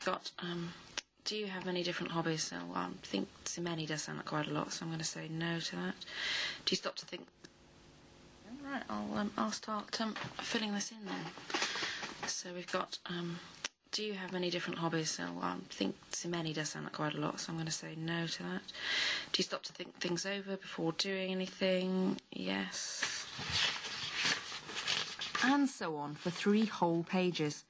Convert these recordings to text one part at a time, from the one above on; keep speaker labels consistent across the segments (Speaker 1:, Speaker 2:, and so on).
Speaker 1: we've got, do you have many different hobbies? So I think so many does sound like quite a lot, so I'm going to say no to that. Do you stop to think? Right, I'll start filling this in then. So we've got, do you have many different hobbies? So I think so many does sound like quite a lot, so I'm going to say no to that. Do you stop to think things over before doing anything? Yes.
Speaker 2: And so on for 3 whole pages.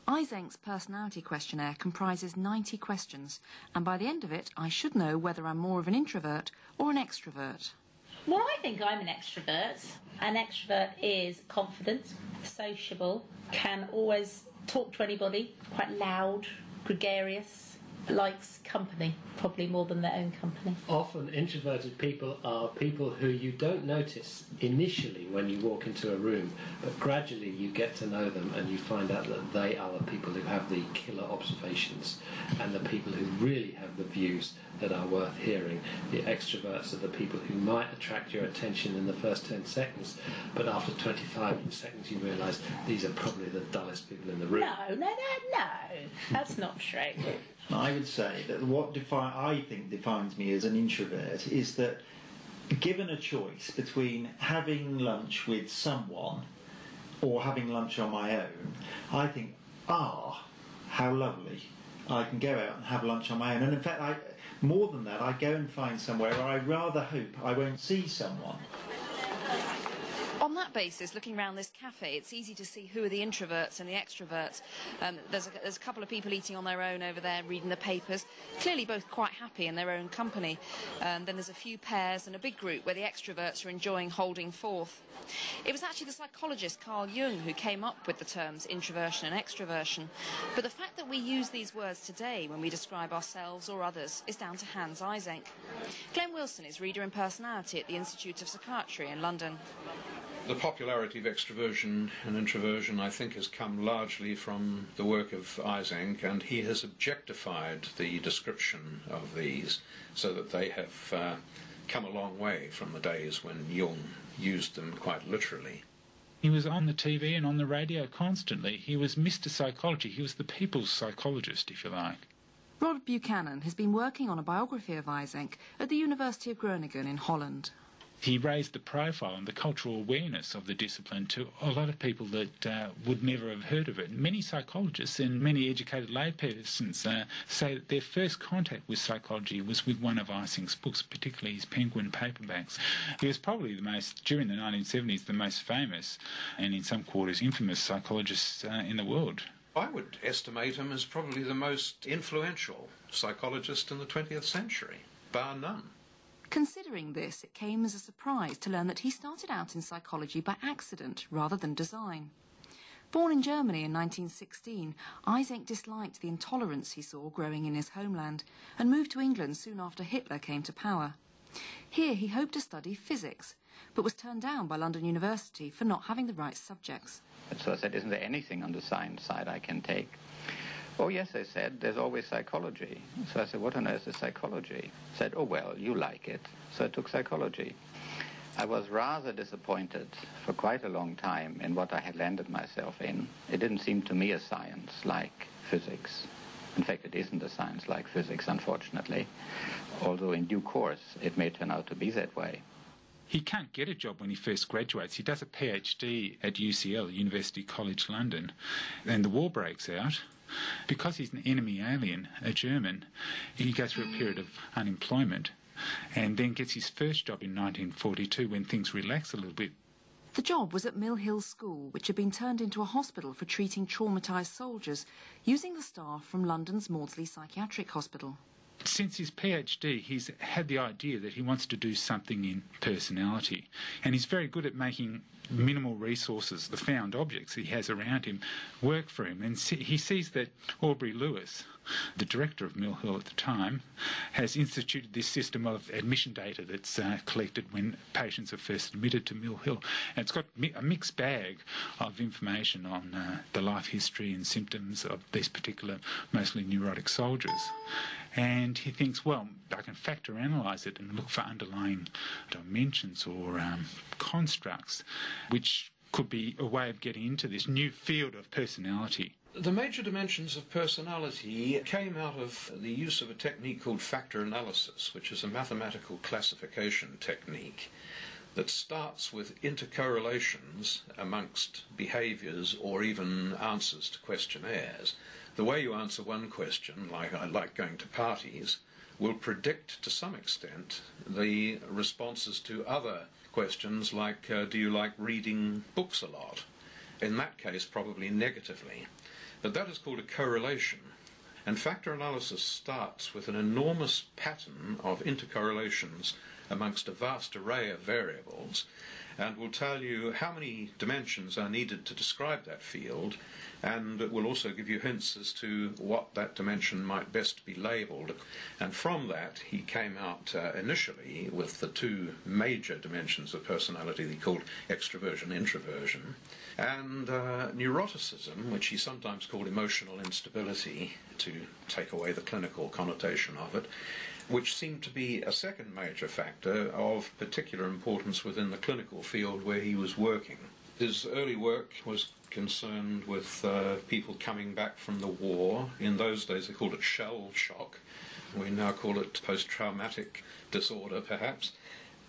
Speaker 2: Eysenck's personality questionnaire comprises 90 questions, and by the end of it, I should know whether I'm more of an introvert or an extrovert.
Speaker 3: Well, I think I'm an extrovert. An extrovert is confident, sociable, can always talk to anybody, quite loud, gregarious, likes company, probably more than their own company.
Speaker 4: Often introverted people are people who you don't notice initially when you walk into a room, but gradually you get to know them and you find out that they are the people who have the killer observations and the people who really have the views that are worth hearing. The extroverts are the people who might attract your attention in the first 10 seconds, but after 25 seconds you realise these are probably the dullest people in the room.
Speaker 3: No, that's not true.
Speaker 5: I would say that what I think defines me as an introvert is that given a choice between having lunch with someone or having lunch on my own, I think, how lovely. I can go out and have lunch on my own. And in fact, more than that, I go and find somewhere where I rather hope I won't see someone.
Speaker 2: On that basis, looking around this cafe, it's easy to see who are the introverts and the extroverts. There's a couple of people eating on their own over there, reading the papers, clearly both quite happy in their own company. Then there's a few pairs and a big group where the extroverts are enjoying holding forth. It was actually the psychologist Carl Jung who came up with the terms introversion and extroversion. But the fact that we use these words today when we describe ourselves or others is down to Hans Eysenck. Glenn Wilson is Reader in Personality at the Institute of Psychiatry in London.
Speaker 6: The popularity of extroversion and introversion, I think, has come largely from the work of Eysenck, and he has objectified the description of these so that they have come a long way from the days when Jung used them quite literally.
Speaker 7: He was on the TV and on the radio constantly. He was Mr. Psychology. He was the people's psychologist, if you like.
Speaker 2: Rod Buchanan has been working on a biography of Eysenck at the University of Groningen in Holland.
Speaker 7: He raised the profile and the cultural awareness of the discipline to a lot of people that would never have heard of it. Many psychologists and many educated laypersons say that their first contact with psychology was with one of Eysenck's books, particularly his Penguin paperbacks. He was probably during the 1970s, the most famous and in some quarters infamous psychologist in the world.
Speaker 6: I would estimate him as probably the most influential psychologist in the 20th century, bar none.
Speaker 2: Considering this, it came as a surprise to learn that he started out in psychology by accident rather than design. Born in Germany in 1916, Eysenck disliked the intolerance he saw growing in his homeland and moved to England soon after Hitler came to power. Here he hoped to study physics, but was turned down by London University for not having the right subjects.
Speaker 8: So I said, isn't there anything on the science side I can take? Oh, yes, they said, there's always psychology. So I said, what on earth is psychology? Said, oh, well, you like it. So I took psychology. I was rather disappointed for quite a long time in what I had landed myself in. It didn't seem to me a science like physics. In fact, it isn't a science like physics, unfortunately, although in due course it may turn out to be that way.
Speaker 7: He can't get a job when he first graduates. He does a PhD at UCL, University College London, and the war breaks out. Because he's an enemy alien, a German, he goes through a period of unemployment and then gets his first job in 1942 when things relax a little bit.
Speaker 2: The job was at Mill Hill School, which had been turned into a hospital for treating traumatised soldiers, using the staff from London's Maudsley Psychiatric Hospital.
Speaker 7: Since his PhD, he's had the idea that he wants to do something in personality, and he's very good at making minimal resources, the found objects he has around him, work for him. And he sees that Aubrey Lewis, the director of Mill Hill at the time, has instituted this system of admission data that's collected when patients are first admitted to Mill Hill. And it's got a mixed bag of information on the life history and symptoms of these particular, mostly neurotic soldiers. And he thinks, well, I can factor analyse it and look for underlying dimensions or constructs, which could be a way of getting into this new field of personality.
Speaker 6: The major dimensions of personality came out of the use of a technique called factor analysis, which is a mathematical classification technique that starts with intercorrelations amongst behaviours or even answers to questionnaires. The way you answer one question, like I like going to parties, will predict to some extent the responses to other questions like do you like reading books a lot? In that case, probably negatively. But that is called a correlation. And factor analysis starts with an enormous pattern of intercorrelations amongst a vast array of variables, and will tell you how many dimensions are needed to describe that field, and it will also give you hints as to what that dimension might best be labelled. And from that he came out initially with the two major dimensions of personality he called extroversion, introversion, and neuroticism, which he sometimes called emotional instability, to take away the clinical connotation of it, which seemed to be a second major factor of particular importance within the clinical field where he was working. His early work was concerned with people coming back from the war. In those days they called it shell shock. We now call it post-traumatic disorder, perhaps.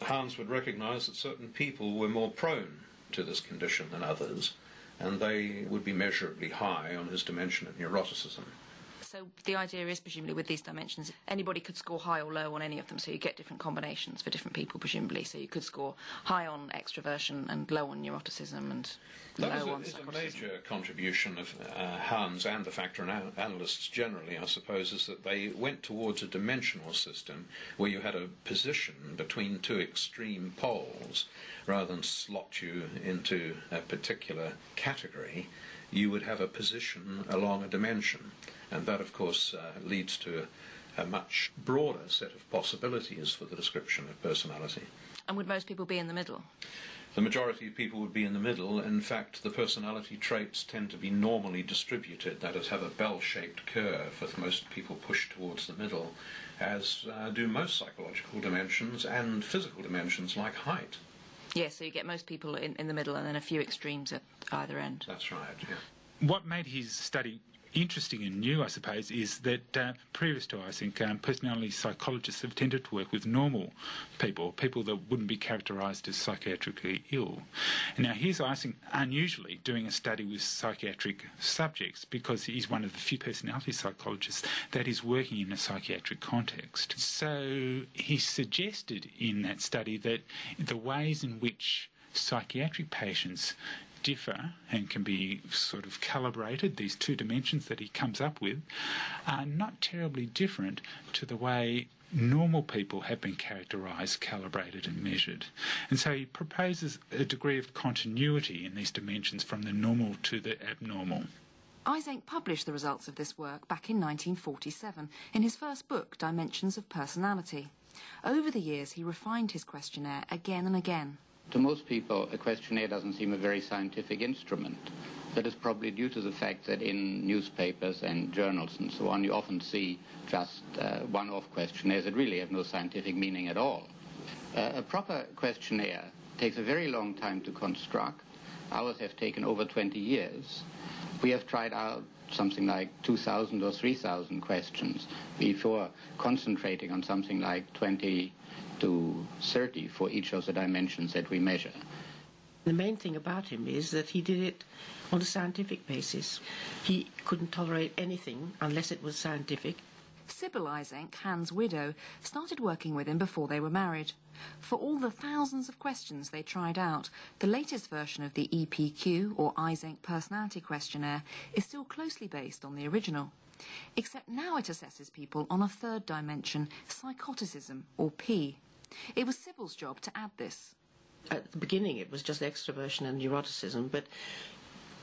Speaker 6: Hans would recognise that certain people were more prone to this condition than others, and they would be measurably high on his dimension of neuroticism.
Speaker 2: So the idea is, presumably, with these dimensions, anybody could score high or low on any of them, so you get different combinations for different people, presumably. So you could score high on extroversion and low on neuroticism and low on psychoticism. That is a major contribution of Hans and the factor analysts generally, I suppose, is that they went towards a dimensional system where you had a position between two extreme poles. Rather than slot you into a particular category, you would have a position along a dimension. And that, of course, leads to a much broader set of possibilities for the description of personality. And would most people be in the middle?
Speaker 6: The majority of people would be in the middle. In fact, the personality traits tend to be normally distributed, that is, have a bell-shaped curve, with most people pushed towards the middle, as do most psychological dimensions and physical dimensions like height.
Speaker 2: Yes, so you get most people in the middle and then a few extremes at either end.
Speaker 6: That's right, yeah.
Speaker 7: What made his study interesting and new, I suppose, is that previous to Eysenck, personality psychologists have tended to work with normal people that wouldn't be characterised as psychiatrically ill. And now here's Eysenck unusually doing a study with psychiatric subjects, because he's one of the few personality psychologists that is working in a psychiatric context. So he suggested in that study that the ways in which psychiatric patients differ and can be sort of calibrated, these two dimensions that he comes up with, are not terribly different to the way normal people have been characterised, calibrated and measured. And so he proposes a degree of continuity in these dimensions from the normal to the abnormal.
Speaker 2: Eysenck published the results of this work back in 1947 in his first book, Dimensions of Personality. Over the years he refined his questionnaire again and again.
Speaker 8: To most people, a questionnaire doesn't seem a very scientific instrument. That is probably due to the fact that in newspapers and journals and so on, you often see just one-off questionnaires that really have no scientific meaning at all. A proper questionnaire takes a very long time to construct. Ours have taken over 20 years. We have tried out something like 2,000 or 3,000 questions before concentrating on something like 20 to 30 for each of the dimensions that we measure.
Speaker 9: The main thing about him is that he did it on a scientific basis. He couldn't tolerate anything unless it was scientific.
Speaker 2: Sybil Eysenck, Hans' widow, started working with him before they were married. For all the thousands of questions they tried out, the latest version of the EPQ, or Eysenck Personality Questionnaire, is still closely based on the original. Except now it assesses people on a third dimension, psychoticism, or P. It was Sybil's job to add this.
Speaker 9: At the beginning it was just extroversion and neuroticism, but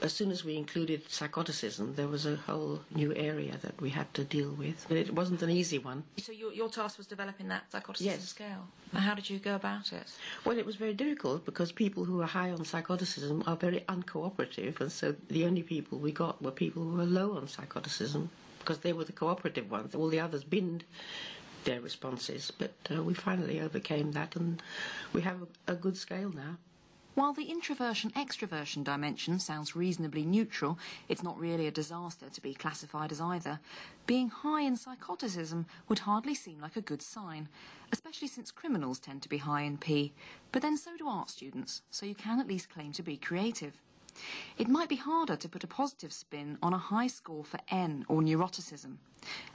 Speaker 9: as soon as we included psychoticism, there was a whole new area that we had to deal with. But it wasn't an easy one.
Speaker 1: So your task was developing that psychoticism scale?
Speaker 9: Yes.
Speaker 1: How did you go about it?
Speaker 9: Well, it was very difficult because people who are high on psychoticism are very uncooperative, and so the only people we got were people who were low on psychoticism, because they were the cooperative ones. All the others binned their responses, but we finally overcame that, and we have a good scale now.
Speaker 2: While the introversion-extroversion dimension sounds reasonably neutral, it's not really a disaster to be classified as either. Being high in psychoticism would hardly seem like a good sign, especially since criminals tend to be high in P, but then so do art students, so you can at least claim to be creative. It might be harder to put a positive spin on a high score for N or neuroticism.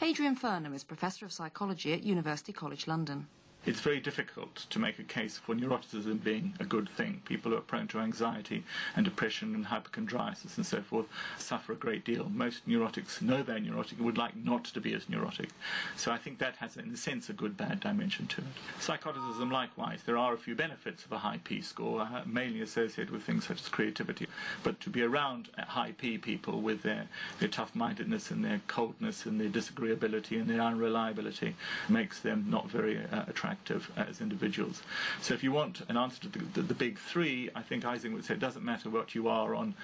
Speaker 2: Adrian Furnham is Professor of Psychology at University College London.
Speaker 10: It's very difficult to make a case for neuroticism being a good thing. People who are prone to anxiety and depression and hypochondriasis and so forth suffer a great deal. Most neurotics know they're neurotic and would like not to be as neurotic. So I think that has, in a sense, a good-bad dimension to it. Psychoticism, likewise. There are a few benefits of a high P score, mainly associated with things such as creativity. But to be around high P people with their tough-mindedness and their coldness and their disagreeability and their unreliability makes them not very attractive as individuals. So if you want an answer to the big three, I think Eysenck would say it doesn't matter what you are on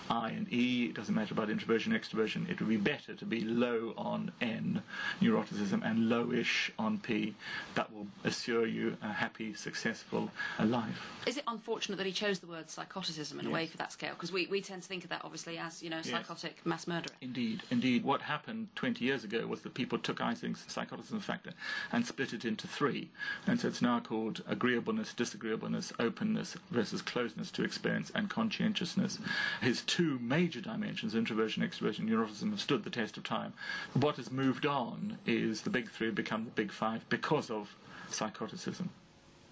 Speaker 10: I and E, it doesn't matter about introversion, extroversion, it would be better to be low on N, neuroticism, and lowish on P. That will assure you a happy, successful life.
Speaker 2: Is it unfortunate that he chose the word psychoticism in a way for that scale? Because we tend to think of that, obviously, as, you know, psychotic mass murderer.
Speaker 10: Indeed. What happened 20 years ago was that people took Eysenck's psychoticism factor and split it into three. And so it's now called agreeableness, disagreeableness, openness versus closeness to experience, and conscientiousness. His two major dimensions, introversion, extroversion, neuroticism, have stood the test of time. What has moved on is the big three have become the big five because of psychoticism.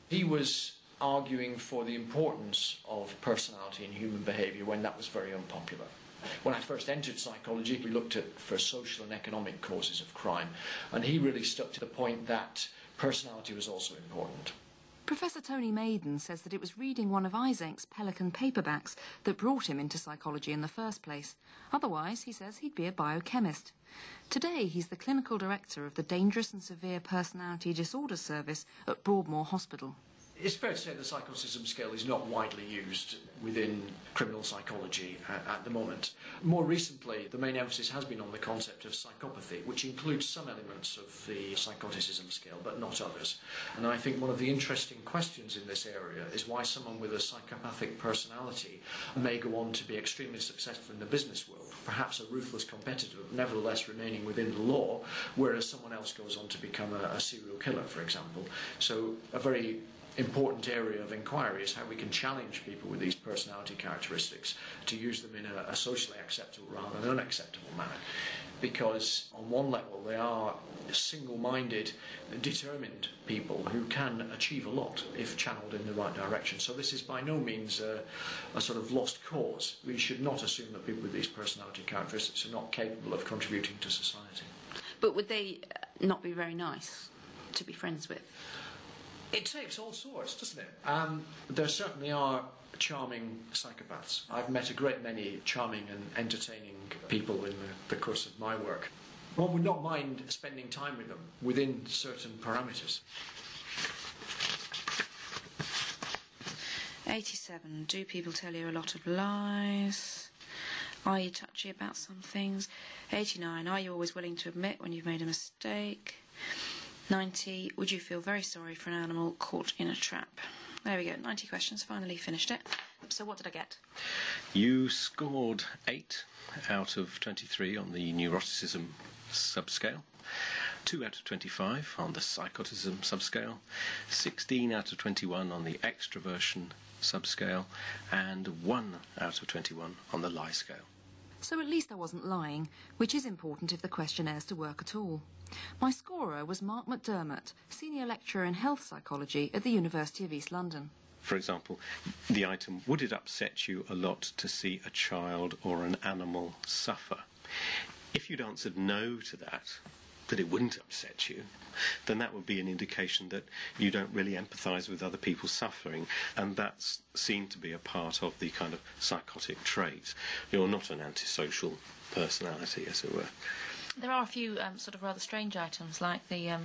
Speaker 11: He was arguing for the importance of personality in human behaviour when that was very unpopular. When I first entered psychology, we looked at for social and economic causes of crime, and he really stuck to the point that personality was also important.
Speaker 2: Professor Tony Maiden says that it was reading one of Eysenck's Pelican paperbacks that brought him into psychology in the first place. Otherwise, he says, he'd be a biochemist. Today, he's the clinical director of the Dangerous and Severe Personality Disorders Service at Broadmoor Hospital.
Speaker 11: It's fair to say the psychoticism scale is not widely used within criminal psychology at the moment. More recently, the main emphasis has been on the concept of psychopathy, which includes some elements of the psychoticism scale, but not others. And I think one of the interesting questions in this area is why someone with a psychopathic personality may go on to be extremely successful in the business world, perhaps a ruthless competitor, but nevertheless remaining within the law, whereas someone else goes on to become a serial killer, for example. So a very important area of inquiry is how we can challenge people with these personality characteristics to use them in a socially acceptable rather than unacceptable manner. Because on one level they are single-minded, determined people who can achieve a lot if channeled in the right direction. So this is by no means a sort of lost cause. We should not assume that people with these personality characteristics are not capable of contributing to society.
Speaker 2: But would they not be very nice to be friends with?
Speaker 11: It takes all sorts, doesn't it? There certainly are charming psychopaths. I've met a great many charming and entertaining people in the course of my work. One would not mind spending time with them within certain parameters.
Speaker 1: 87. Do people tell you a lot of lies? Are you touchy about some things? 89. Are you always willing to admit when you've made a mistake? 90. Would you feel very sorry for an animal caught in a trap? There we go, 90 questions, finally finished it. So what did I get?
Speaker 12: You scored 8 out of 23 on the neuroticism subscale, 2 out of 25 on the psychoticism subscale, 16 out of 21 on the extroversion subscale, and 1 out of 21 on the lie scale.
Speaker 2: So at least I wasn't lying, which is important if the questionnaires to work at all. My scorer was Mark McDermott, Senior Lecturer in Health Psychology at the University of East London.
Speaker 12: For example, the item, would it upset you a lot to see a child or an animal suffer? If you'd answered no to that it wouldn't upset you, then that would be an indication that you don't really empathise with other people's suffering, and that's seen to be a part of the kind of psychotic trait. You're not an antisocial personality, as it were.
Speaker 1: There are a few sort of rather strange items, like the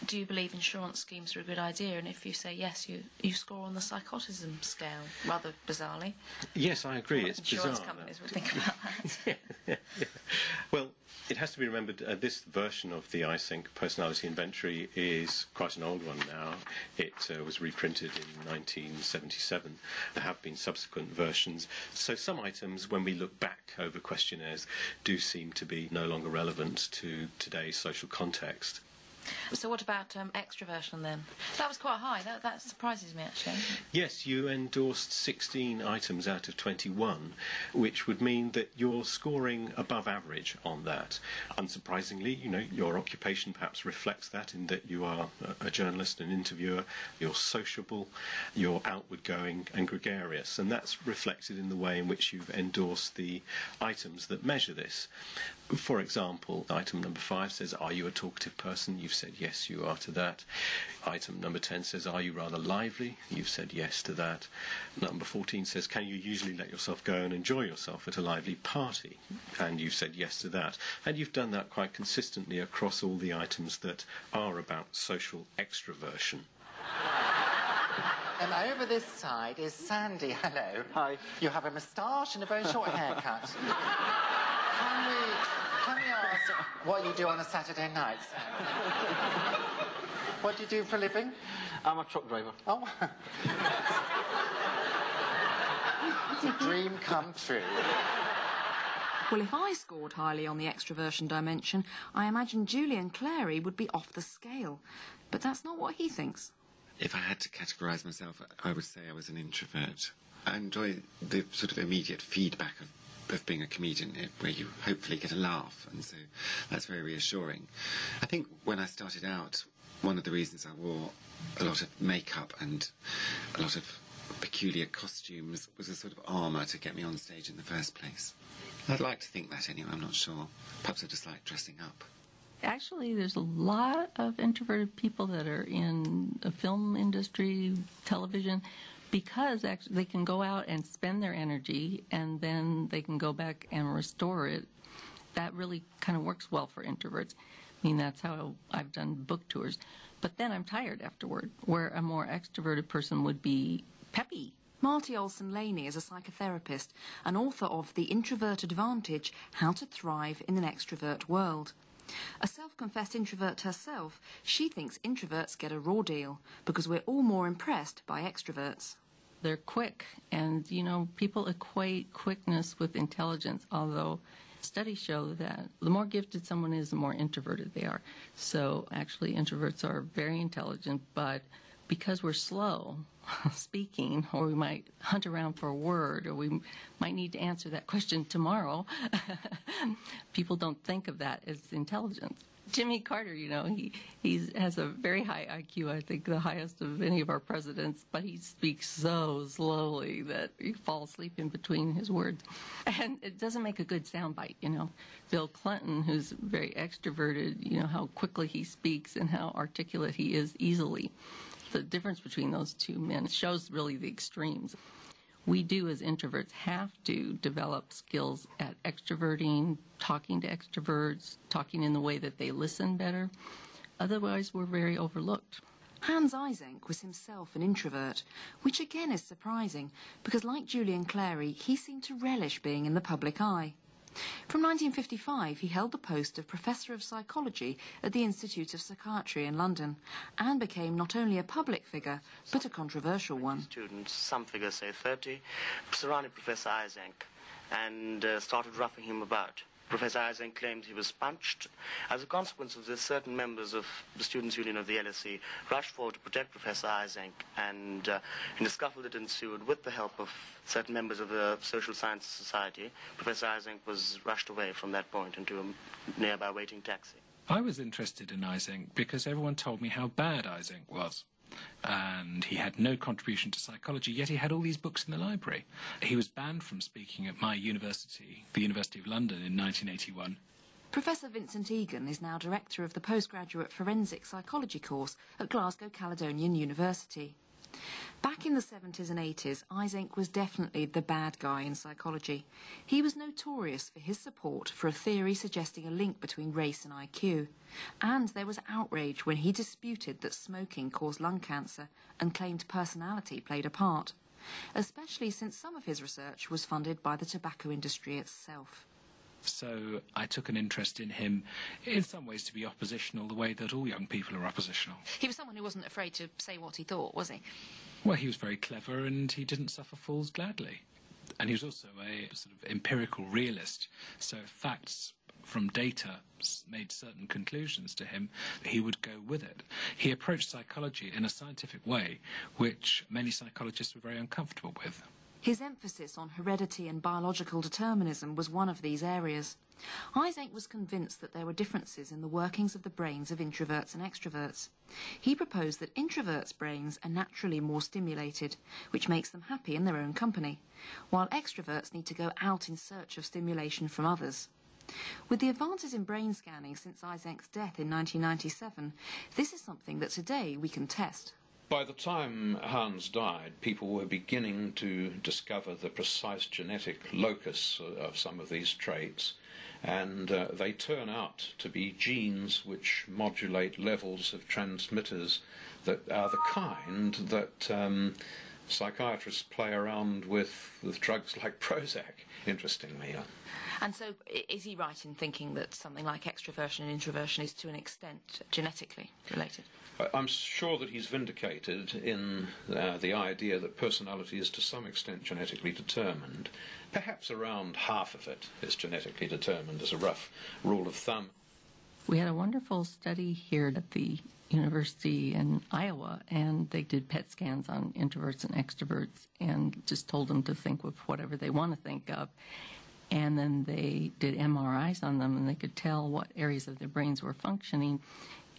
Speaker 1: do you believe insurance schemes are a good idea? And if you say yes, you score on the psychotism scale, rather bizarrely.
Speaker 12: Yes, I agree. It's
Speaker 1: insurance
Speaker 12: bizarre.
Speaker 1: Companies would think about that.
Speaker 12: Yeah. Well, It has to be remembered this version of the Eysenck personality inventory is quite an old one now. It was reprinted in 1977. There have been subsequent versions. So some items, when we look back over questionnaires, do seem to be no longer relevant to today's social context.
Speaker 2: So what about extroversion then? That was quite high. That surprises me, actually.
Speaker 12: Yes, you endorsed 16 items out of 21, which would mean that you're scoring above average on that. Unsurprisingly, your occupation perhaps reflects that, in that you are a journalist, an interviewer, you're sociable, you're outward-going and gregarious, and that's reflected in the way in which you've endorsed the items that measure this. For example, item number 5 says, are you a talkative person? You've said yes, you are to that. Item number 10 says, are you rather lively? You've said yes to that. Number 14 says, can you usually let yourself go and enjoy yourself at a lively party? And you've said yes to that. And you've done that quite consistently across all the items that are about social extroversion.
Speaker 13: And over this side is Sandy. Hello. Hi. You have a moustache and a very short haircut. Can we ask what you do on a Saturday night, Sandy? What do you do for a living?
Speaker 14: I'm a truck driver.
Speaker 13: Oh. It's a dream come true.
Speaker 2: Well, if I scored highly on the extroversion dimension, I imagine Julian Clary would be off the scale. But that's not what he thinks.
Speaker 15: If I had to categorise myself, I would say I was an introvert. I enjoy the sort of immediate feedback of being a comedian, where you hopefully get a laugh, and so that's very reassuring. I think when I started out, one of the reasons I wore a lot of makeup and a lot of peculiar costumes was a sort of armour to get me on stage in the first place. I'd like to think that anyway, I'm not sure. Perhaps I just like dressing up.
Speaker 16: Actually, there's a lot of introverted people that are in the film industry, television, because actually they can go out and spend their energy and then they can go back and restore it. That really kind of works well for introverts. I mean, that's how I've done book tours. But then I'm tired afterward, where a more extroverted person would be peppy.
Speaker 2: Marty Olson-Laney is a psychotherapist and author of The Introvert Advantage, How to Thrive in an Extrovert World. A self-confessed introvert herself, she thinks introverts get a raw deal because we're all more impressed by extroverts.
Speaker 16: They're quick, and, people equate quickness with intelligence, although studies show that the more gifted someone is, the more introverted they are. So actually introverts are very intelligent, but because we're slow speaking, or we might hunt around for a word, or we might need to answer that question tomorrow, people don't think of that as intelligence. Jimmy Carter, he has a very high IQ, I think the highest of any of our presidents, but he speaks so slowly that you fall asleep in between his words. And it doesn't make a good soundbite, Bill Clinton, who's very extroverted, how quickly he speaks and how articulate he is easily. The difference between those two men shows really the extremes. We do, as introverts, have to develop skills at extroverting, talking to extroverts, talking in the way that they listen better. Otherwise, we're very overlooked.
Speaker 2: Hans Eysenck was himself an introvert, which again is surprising, because like Julian Clary, he seemed to relish being in the public eye. From 1955, he held the post of Professor of Psychology at the Institute of Psychiatry in London, and became not only a public figure, but a controversial one.
Speaker 17: Students, some figures say 30, surrounded Professor Eysenck and started roughing him about. Professor Eysenck claimed he was punched. As a consequence of this, certain members of the Students' Union of the LSE rushed forward to protect Professor Eysenck, and in a scuffle that ensued, with the help of certain members of the Social Sciences Society, Professor Eysenck was rushed away from that point into a nearby waiting taxi.
Speaker 18: I was interested in Eysenck because everyone told me how bad Eysenck was. And he had no contribution to psychology, yet he had all these books in the library. He was banned from speaking at my university, the University of London, in 1981.
Speaker 2: Professor Vincent Egan is now director of the postgraduate forensic psychology course at Glasgow Caledonian University. Back in the 70s and 80s, Eysenck was definitely the bad guy in psychology. He was notorious for his support for a theory suggesting a link between race and IQ. And there was outrage when he disputed that smoking caused lung cancer and claimed personality played a part, especially since some of his research was funded by the tobacco industry itself.
Speaker 18: So I took an interest in him, in some ways to be oppositional, the way that all young people are oppositional.
Speaker 2: He was someone who wasn't afraid to say what he thought, was he?
Speaker 18: Well, he was very clever and he didn't suffer fools gladly. And he was also a sort of empirical realist. So if facts from data made certain conclusions to him, he would go with it. He approached psychology in a scientific way, which many psychologists were very uncomfortable with.
Speaker 2: His emphasis on heredity and biological determinism was one of these areas. Eysenck was convinced that there were differences in the workings of the brains of introverts and extroverts. He proposed that introverts' brains are naturally more stimulated, which makes them happy in their own company, while extroverts need to go out in search of stimulation from others. With the advances in brain scanning since Eysenck's death in 1997, this is something that today we can test.
Speaker 6: By the time Hans died, people were beginning to discover the precise genetic locus of some of these traits, and they turn out to be genes which modulate levels of transmitters that are the kind that psychiatrists play around with drugs like Prozac, interestingly.
Speaker 2: And so is he right in thinking that something like extroversion and introversion is to an extent genetically related?
Speaker 6: I'm sure that he's vindicated in the idea that personality is to some extent genetically determined. Perhaps around half of it is genetically determined as a rough rule of thumb.
Speaker 16: We had a wonderful study here at the university in Iowa, and they did PET scans on introverts and extroverts and just told them to think with whatever they want to think of. And then they did MRIs on them, and they could tell what areas of their brains were functioning.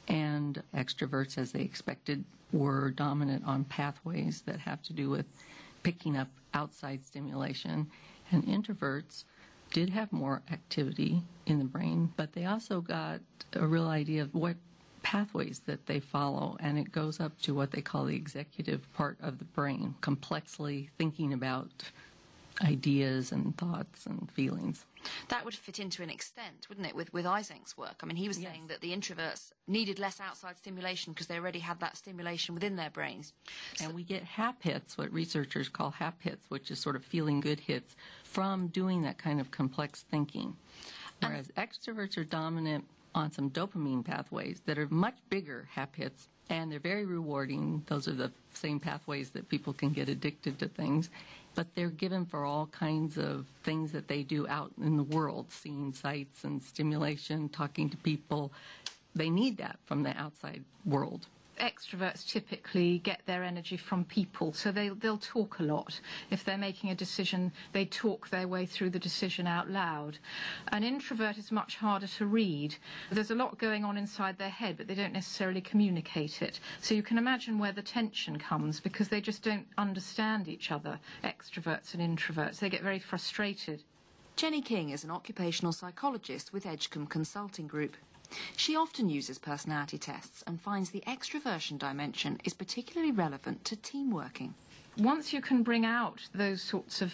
Speaker 16: And extroverts, as they expected, were dominant on pathways that have to do with picking up outside stimulation. And introverts did have more activity in the brain, but they also got a real idea of what pathways that they follow, and it goes up to what they call the executive part of the brain, complexly thinking about ideas and thoughts and feelings.
Speaker 2: That would fit into an extent, wouldn't it, with Eysenck's work? I mean, he was saying that the introverts needed less outside stimulation because they already had that stimulation within their brains.
Speaker 16: And we get hap hits, what researchers call hap hits, which is sort of feeling good hits, from doing that kind of complex thinking. Whereas extroverts are dominant on some dopamine pathways that are much bigger hap hits, and they're very rewarding. Those are the same pathways that people can get addicted to things. But they're given for all kinds of things that they do out in the world, seeing sights and stimulation, talking to people. They need that from the outside world.
Speaker 14: Extroverts typically get their energy from people, so they'll talk a lot. If they're making a decision, they talk their way through the decision out loud. An introvert is much harder to read. There's a lot going on inside their head, but they don't necessarily communicate it. So you can imagine where the tension comes, because they just don't understand each other, extroverts and introverts. They get very frustrated.
Speaker 2: Jenny King is an occupational psychologist with Edgecombe Consulting Group. She often uses personality tests and finds the extroversion dimension is particularly relevant to team working.
Speaker 14: Once you can bring out those sorts of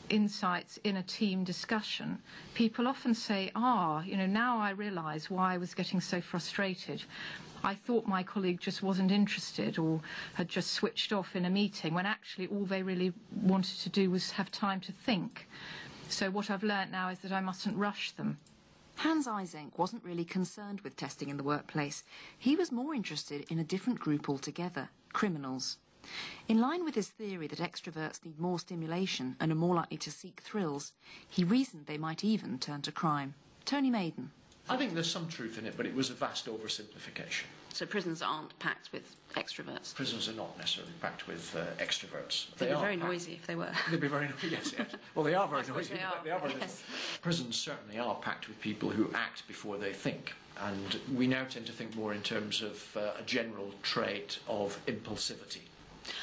Speaker 14: insights in a team discussion, people often say, now I realise why I was getting so frustrated. I thought my colleague just wasn't interested or had just switched off in a meeting, when actually all they really wanted to do was have time to think. So what I've learnt now is that I mustn't rush them.
Speaker 2: Hans Eysenck wasn't really concerned with testing in the workplace. He was more interested in a different group altogether, criminals. In line with his theory that extroverts need more stimulation and are more likely to seek thrills, he reasoned they might even turn to crime. Tony Maiden.
Speaker 11: I think there's some truth in it, but it was a vast oversimplification.
Speaker 1: So prisons aren't packed with extroverts?
Speaker 11: Prisons are not necessarily packed with extroverts.
Speaker 1: They'd be very noisy if they were.
Speaker 11: They'd be very noisy, yes. Well, they are very noisy.
Speaker 1: They are
Speaker 11: very noisy. Prisons certainly are packed with people who act before they think. And we now tend to think more in terms of a general trait of impulsivity.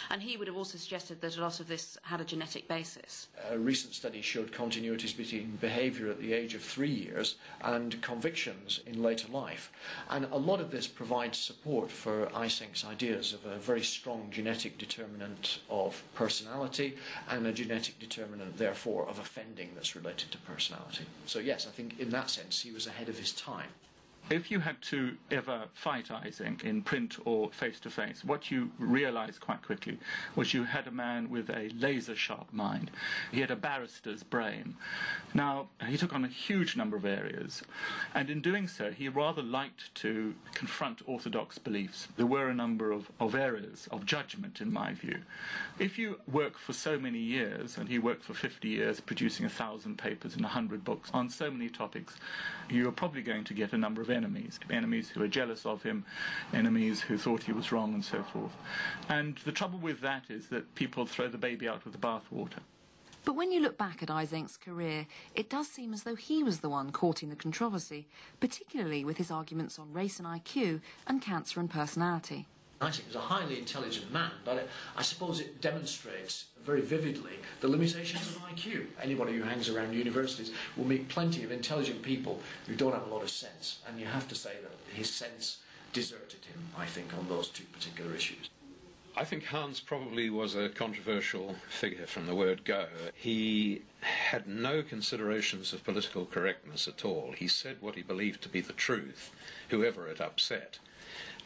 Speaker 1: And he would have also suggested that a lot of this had a genetic basis.
Speaker 11: A recent study showed continuities between behaviour at the age of 3 years and convictions in later life. And a lot of this provides support for Eysenck's ideas of a very strong genetic determinant of personality and a genetic determinant, therefore, of offending that's related to personality. So yes, I think in that sense he was ahead of his time.
Speaker 10: If you had to ever fight Eysenck in print or face-to-face, what you realised quite quickly was you had a man with a laser-sharp mind. He had a barrister's brain. Now, he took on a huge number of areas, and in doing so, he rather liked to confront orthodox beliefs. There were a number of areas of judgment, in my view. If you work for so many years, and he worked for 50 years, producing 1,000 papers and 100 books on so many topics, you are probably going to get a number of enemies who are jealous of him, enemies who thought he was wrong, and so forth. And the trouble with that is that people throw the baby out with the bathwater.
Speaker 2: But when you look back at Eysenck's career, it does seem as though he was the one courting the controversy, particularly with his arguments on race and IQ and cancer and personality.
Speaker 11: Eysenck was a highly intelligent man, but I suppose it demonstrates very vividly the limitations of IQ. Anybody who hangs around universities will meet plenty of intelligent people who don't have a lot of sense, and you have to say that his sense deserted him, I think, on those two particular issues.
Speaker 6: I think Hans probably was a controversial figure from the word go. He had no considerations of political correctness at all. He said what he believed to be the truth, whoever it upset,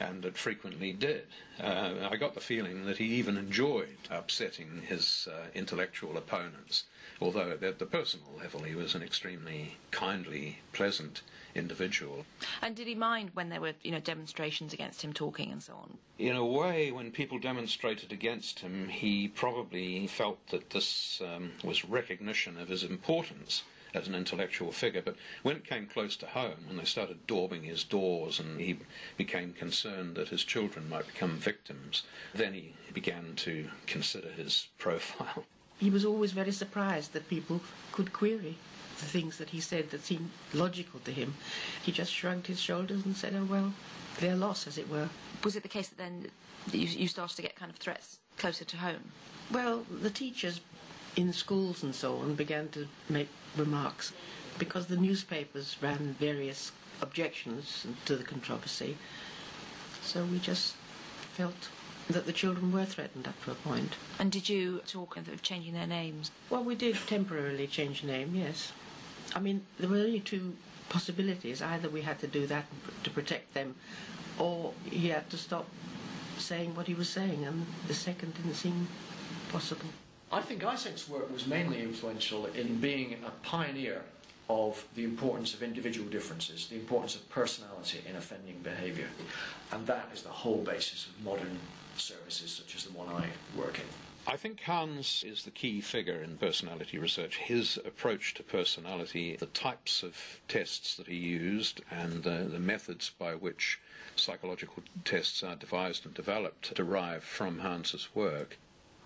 Speaker 6: and it frequently did. I got the feeling that he even enjoyed upsetting his intellectual opponents, although at the personal level he was an extremely kindly, pleasant individual.
Speaker 2: And did he mind when there were, demonstrations against him talking and so on?
Speaker 6: In a way, when people demonstrated against him, he probably felt that this was recognition of his importance as an intellectual figure, but when it came close to home, when they started daubing his doors and he became concerned that his children might become victims, then he began to consider his profile.
Speaker 9: He was always very surprised that people could query the things that he said that seemed logical to him. He just shrugged his shoulders and said, oh, well, their loss, as it were.
Speaker 2: Was it the case that then you started to get kind of threats closer to home?
Speaker 9: Well, the teachers in schools and so on began to make remarks because the newspapers ran various objections to the controversy. So we just felt that the children were threatened up to a point.
Speaker 2: And did you talk of changing their names?
Speaker 9: Well, we did temporarily change the name, yes. I mean, there were only two possibilities. Either we had to do that to protect them, or he had to stop saying what he was saying, and the second didn't seem possible.
Speaker 11: I think Eysenck's work was mainly influential in being a pioneer of the importance of individual differences, the importance of personality in offending behaviour. And that is the whole basis of modern services such as the one I work in.
Speaker 6: I think Hans is the key figure in personality research. His approach to personality, the types of tests that he used, and the methods by which psychological tests are devised and developed derive from Hans's work.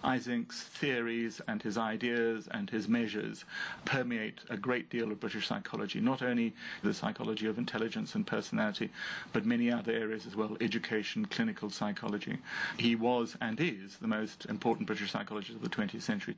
Speaker 10: Eysenck's theories and his ideas and his measures permeate a great deal of British psychology, not only the psychology of intelligence and personality, but many other areas as well, education, clinical psychology. He was and is the most important British psychologist of the 20th century.